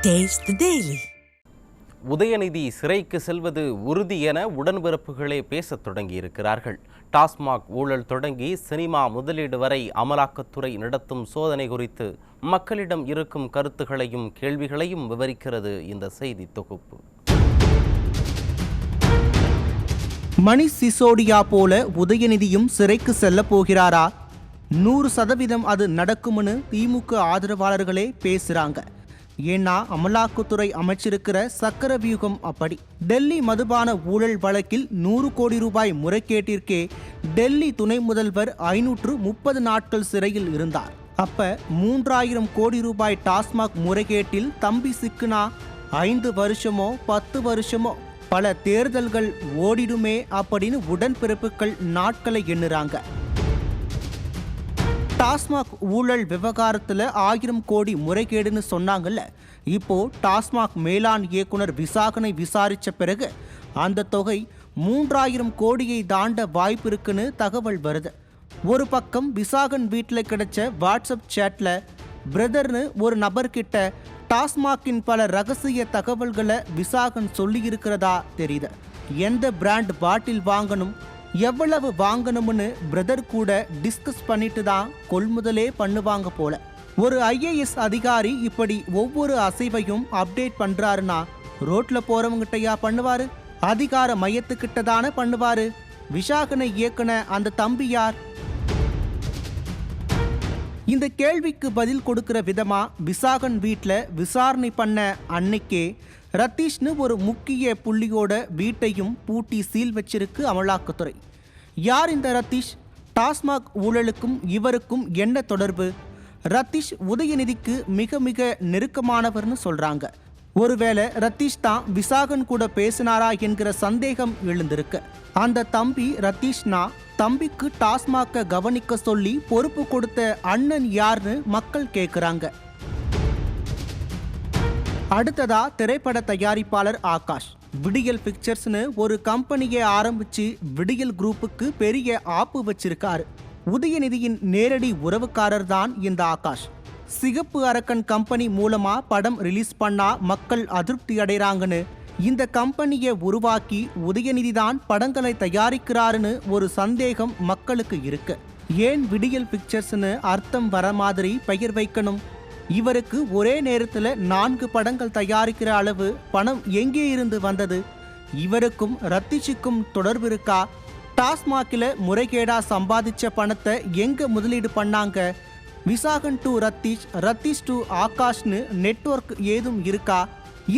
Taste the Daily. Udhayanidhi சிறைக்கு செல்வது உறுதி என உடன்பிறப்புகளே பேசத் தொடங்கியிருக்கிறார்கள். டாஸ்மாக் ஊழல் தொடங்கி சினிமா முதலீடு வரை அமலாக்கத்துறை நடத்தும் சோதனை குறித்து மக்களிடம் இருக்கும் கருத்துகளையும் கேள்விகளையும் விவரிக்கிறது இந்த செய்தி தொகுப்பு. மணிஷ் சிசோடியா போல உதயநிதியும் சிறைக்கு செல்ல போகிறாரா? 100% அது நடக்கும்னு திமுக ஆதரவாளர்களே பேசுறாங்க. ஏன்னா அமலாக்கத்துறை அமைச்சிருக்கிற சக்கர வியூகம் அப்படி. டெல்லி மதுபான ஊழல் வழக்கில் 100 கோடி ரூபாய் முறைகேட்டிற்கே டெல்லி துணை முதல்வர் 530 நாட்கள் சிறையில் இருந்தார். அப்ப 3000 கோடி ரூபாய் டாஸ்மாக் முறைகேட்டில் தம்பி சிக்குனா 5 வருஷமோ 10 வருஷமோ பல தேர்தல்கள் ஓடிடுமே அப்படின்னு உடன்பிறப்புகள் நாட்களை எண்ணுறாங்க. டாஸ்மாக் ஊழல் விவகாரத்தில் 1000 கோடி முறைகேடுன்னு சொன்னாங்கல்ல. இப்போ டாஸ்மாக் மேலாண் இயக்குனர் விசாகனை விசாரித்த பிறகு அந்த தொகை 3000 கோடியை தாண்ட வாய்ப்பு இருக்குன்னு தகவல் வருது. ஒரு பக்கம் விசாகன் வீட்டில் கிடைச்ச வாட்ஸ்அப் சேட்ல பிரதர்னு ஒரு நபர்கிட்ட டாஸ்மாகின் பல ரகசிய தகவல்களை விசாகன் சொல்லியிருக்கிறதா தெரியுது. எந்த பிராண்ட் பாட்டில் வாங்கணும், எவ்வளவு வாங்கணும்னு பிரதர் கூட டிஸ்கஸ் பண்ணிட்டு தான் கொள்முதலே பண்ணுவாங்க போல. ஒரு IAS அதிகாரி இப்படி ஒவ்வொரு அசைவையும் அப்டேட் பண்றாருன்னா ரோட்ல போறவங்கிட்டயா பண்ணுவாரு? அதிகார மையத்துக்கிட்ட தானே பண்ணுவாரு. விசாகனை இயக்குன அந்த தம்பி யார்? இந்த கேள்விக்கு பதில் கொடுக்கிற விதமா விசாகன் வீட்டில் விசாரணை பண்ண அன்னைக்கே ரத்தீஷ்னு ஒரு முக்கிய புள்ளியோட வீட்டையும் பூட்டி சீல் வச்சிருக்கு அமலாக்கத்துறை. யார் இந்த ரத்தீஷ்? டாஸ்மாக் ஊழலுக்கும் இவருக்கும் என்ன தொடர்பு? ரத்தீஷ் உதயநிதிக்கு மிக மிக நெருக்கமானவர்னு சொல்றாங்க. ஒருவேளை ரத்தீஷ் தான் விசாகன் கூட பேசினாரா என்கிற சந்தேகம் எழுந்திருக்கு. அந்த தம்பி ரத்தீஷ்னா தம்பிக்கு டாஸ்மாக்க கவனிக்க சொல்லி பொறுப்பு கொடுத்த அண்ணன் யார்னு மக்கள் கேட்குறாங்க. அடுத்ததா திரைப்பட தயாரிப்பாளர் ஆகாஷ் விடியல் பிக்சர்ஸ்னு ஒரு கம்பெனியை ஆரம்பிச்சு விடியல் குரூப்புக்கு பெரிய ஆப்பு வச்சிருக்காரு. உதயநிதியின் நேரடி உறவுக்காரர் தான் இந்த ஆகாஷ். சிகப்பு அரக்கன் கம்பெனி மூலமா படம் ரிலீஸ் பண்ணா மக்கள் அதிருப்தி அடைறாங்கன்னு இந்த கம்பெனியை உருவாக்கி உதயநிதி தான் படங்களை தயாரிக்கிறாருன்னு ஒரு சந்தேகம் மக்களுக்கு இருக்கு. ஏன் விடியல் பிக்சர்ஸ்னு அர்த்தம் வர மாதிரி பெயர் வைக்கணும்? இவருக்கு ஒரே நேரத்தில் 4 படங்கள் தயாரிக்கிற அளவு பணம் எங்கே இருந்து வந்தது? இவருக்கும் ரத்தீஷுக்கும் தொடர்பு இருக்கா? டாஸ்மாகில் முறைகேடா சம்பாதிச்ச பணத்தை எங்க முதலீடு பண்ணாங்க? விசாகன் டு ரத்தீஷ், ரத்தீஷ் டு ஆகாஷ்னு நெட்வொர்க் ஏதும் இருக்கா?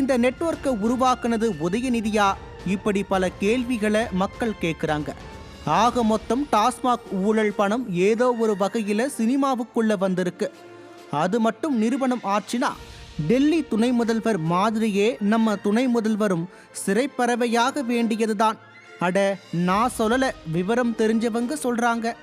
இந்த நெட்வொர்க்கை உருவாக்குனது உதயநிதியா? இப்படி பல கேள்விகளை மக்கள் கேட்குறாங்க. ஆக மொத்தம் டாஸ்மாக் ஊழல் பணம் ஏதோ ஒரு வகையில் சினிமாவுக்குள்ள வந்திருக்கு. அது மட்டும் நிரூபணம் ஆச்சுன்னா டெல்லி துணை முதல்வர் மாதிரியே நம்ம துணை முதல்வரும் சிறைப்பறவையாக வேண்டியதுதான். அட நான் சொல்லல, விவரம் தெரிஞ்சவங்க சொல்றாங்க.